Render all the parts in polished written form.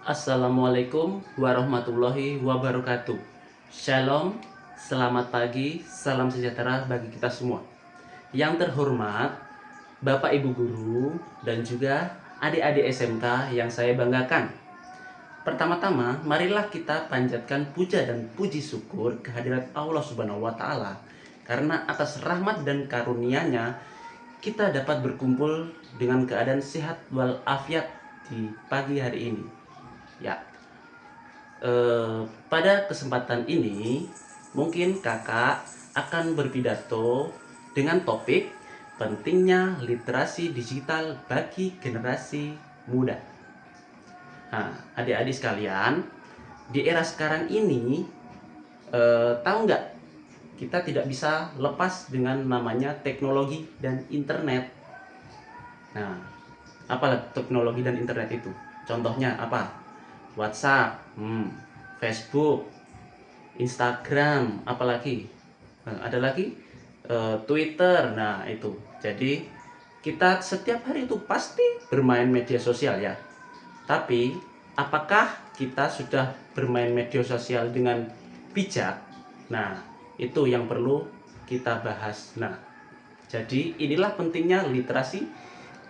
Assalamualaikum warahmatullahi wabarakatuh. Shalom, selamat pagi, salam sejahtera bagi kita semua. Yang terhormat, Bapak Ibu Guru dan juga adik-adik SMK yang saya banggakan. Pertama-tama, marilah kita panjatkan puja dan puji syukur kehadirat Allah Subhanahu wa taala karena atas rahmat dan karunia-Nya kita dapat berkumpul dengan keadaan sehat walafiat di pagi hari ini. Ya, pada kesempatan ini mungkin kakak akan berpidato dengan topik pentingnya literasi digital bagi generasi muda. Nah, adik-adik sekalian, di era sekarang ini tahu nggak, kita tidak bisa lepas dengan namanya teknologi dan internet. Nah, apa teknologi dan internet itu? Contohnya apa? WhatsApp, Facebook, Instagram, apalagi ada lagi Twitter. Nah itu, jadi kita setiap hari itu pasti bermain media sosial ya. Tapi apakah kita sudah bermain media sosial dengan bijak? Nah itu yang perlu kita bahas. Nah jadi inilah pentingnya literasi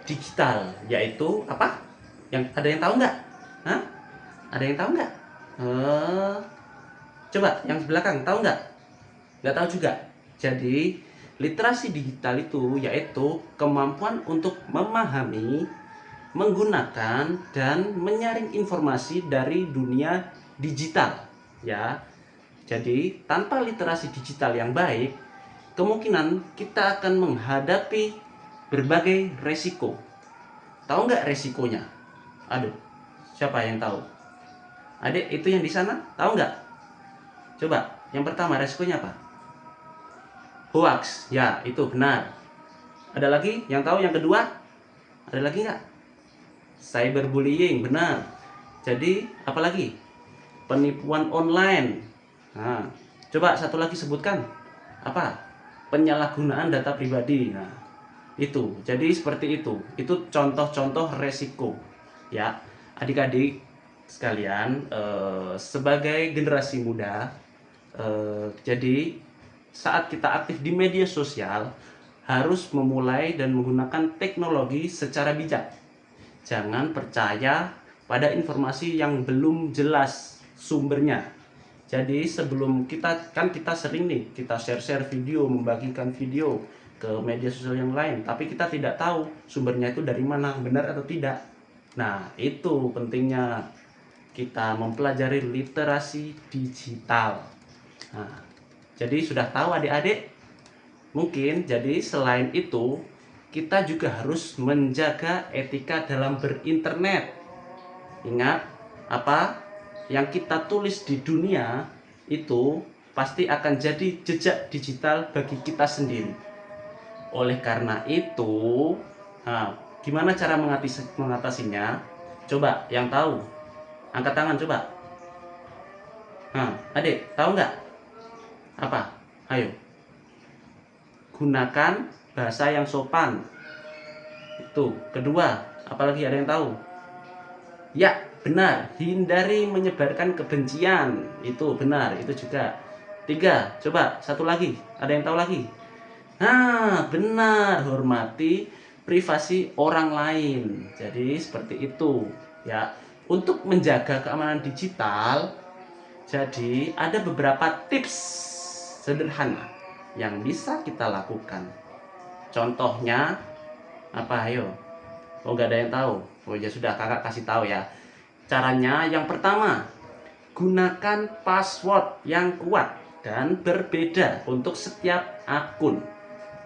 digital, yaitu apa? Yang ada yang tahu nggak? Hah? Ada yang tahu nggak? Coba yang di belakang tahu nggak? Nggak tahu juga. Jadi literasi digital itu yaitu kemampuan untuk memahami, menggunakan dan menyaring informasi dari dunia digital. Ya, jadi tanpa literasi digital yang baik, kemungkinan kita akan menghadapi berbagai resiko. Tahu nggak resikonya? Aduh, siapa yang tahu? Adik itu yang di sana tahu nggak? Coba, yang pertama resikonya apa? Hoax, ya itu benar. Ada lagi yang tahu yang kedua? Ada lagi nggak? Cyberbullying, benar. Jadi apa lagi? Penipuan online. Nah, coba satu lagi sebutkan. Apa? Penyalahgunaan data pribadi. Nah, itu. Jadi seperti itu. Itu contoh-contoh resiko. Ya, adik-adik sekalian, sebagai generasi muda, jadi saat kita aktif di media sosial harus memulai dan menggunakan teknologi secara bijak. Jangan percaya pada informasi yang belum jelas sumbernya. Jadi sebelum kita sering nih kita share video, membagikan video ke media sosial yang lain, tapi kita tidak tahu sumbernya itu dari mana, benar atau tidak. Nah, itu pentingnya kita mempelajari literasi digital. Nah, jadi sudah tahu adik-adik? Mungkin jadi selain itu kita juga harus menjaga etika dalam berinternet. Ingat, apa yang kita tulis di dunia itu pasti akan jadi jejak digital bagi kita sendiri. Oleh karena itu, nah, gimana cara mengatasinya? Coba yang tahu, angkat tangan coba. Nah, adik, tahu nggak? Apa? Ayo. Gunakan bahasa yang sopan. Itu. Kedua, apalagi ada yang tahu? Ya, benar. Hindari menyebarkan kebencian. Itu benar, itu juga. Tiga, coba satu lagi. Ada yang tahu lagi? Nah, benar. Hormati privasi orang lain. Jadi seperti itu, ya. Untuk menjaga keamanan digital, jadi ada beberapa tips sederhana yang bisa kita lakukan. Contohnya apa? Ayo. Oh, nggak ada yang tahu. Oh ya sudah, kakak kasih tahu ya. Caranya yang pertama, gunakan password yang kuat dan berbeda untuk setiap akun.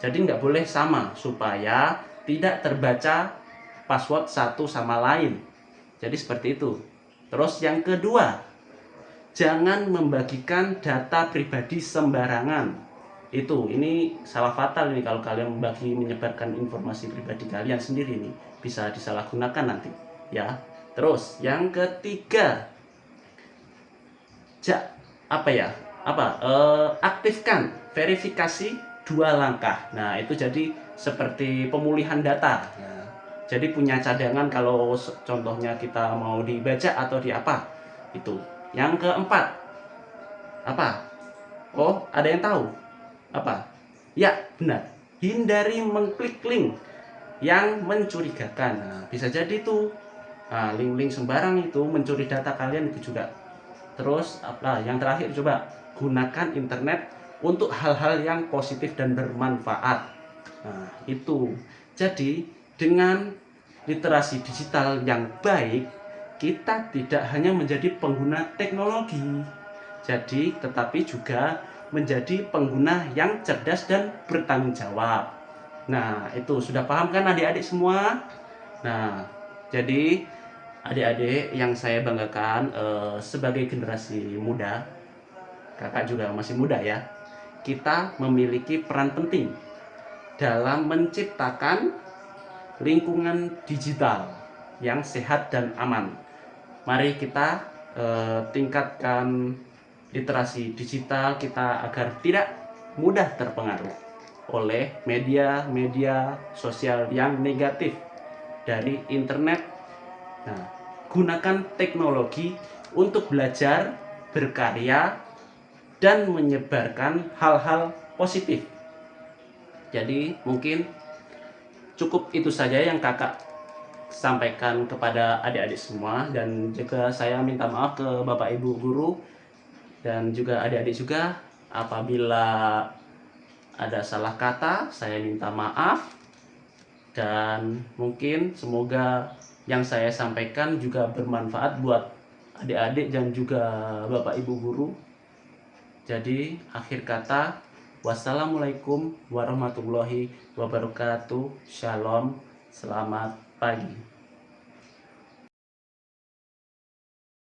Jadi nggak boleh sama supaya tidak terbaca password satu sama lain. Jadi seperti itu. Terus yang kedua, jangan membagikan data pribadi sembarangan. Ini salah fatal ini kalau kalian menyebarkan informasi pribadi kalian sendiri, ini bisa disalahgunakan nanti ya. Terus yang ketiga, aktifkan verifikasi 2 langkah. Nah itu jadi seperti pemulihan data. Nah, Jadi punya cadangan kalau contohnya kita mau dibaca atau di apa. Itu. Yang keempat, apa? Oh, ada yang tahu? Apa? Ya, benar. Hindari mengklik link yang mencurigakan. Nah, bisa jadi tuh link-link sembarang itu mencuri data kalian itu juga. Terus apa? Yang terakhir coba gunakan internet untuk hal-hal yang positif dan bermanfaat. Nah, itu. Jadi dengan literasi digital yang baik, kita tidak hanya menjadi pengguna teknologi, jadi tetapi juga menjadi pengguna yang cerdas dan bertanggung jawab. Nah, itu sudah paham kan adik-adik semua? Nah, jadi adik-adik yang saya banggakan sebagai generasi muda, kakak juga masih muda ya, kita memiliki peran penting dalam menciptakan lingkungan digital yang sehat dan aman. Mari kita tingkatkan literasi digital kita agar tidak mudah terpengaruh oleh media-media sosial yang negatif dari internet. Nah, gunakan teknologi untuk belajar, berkarya, dan menyebarkan hal-hal positif. Jadi mungkin cukup itu saja yang kakak sampaikan kepada adik-adik semua, dan juga saya minta maaf ke Bapak Ibu guru dan juga adik-adik juga apabila ada salah kata, saya minta maaf. Dan mungkin semoga yang saya sampaikan juga bermanfaat buat adik-adik dan juga Bapak Ibu guru. Jadi akhir kata, wassalamualaikum warahmatullahi wabarakatuh. Shalom, selamat pagi.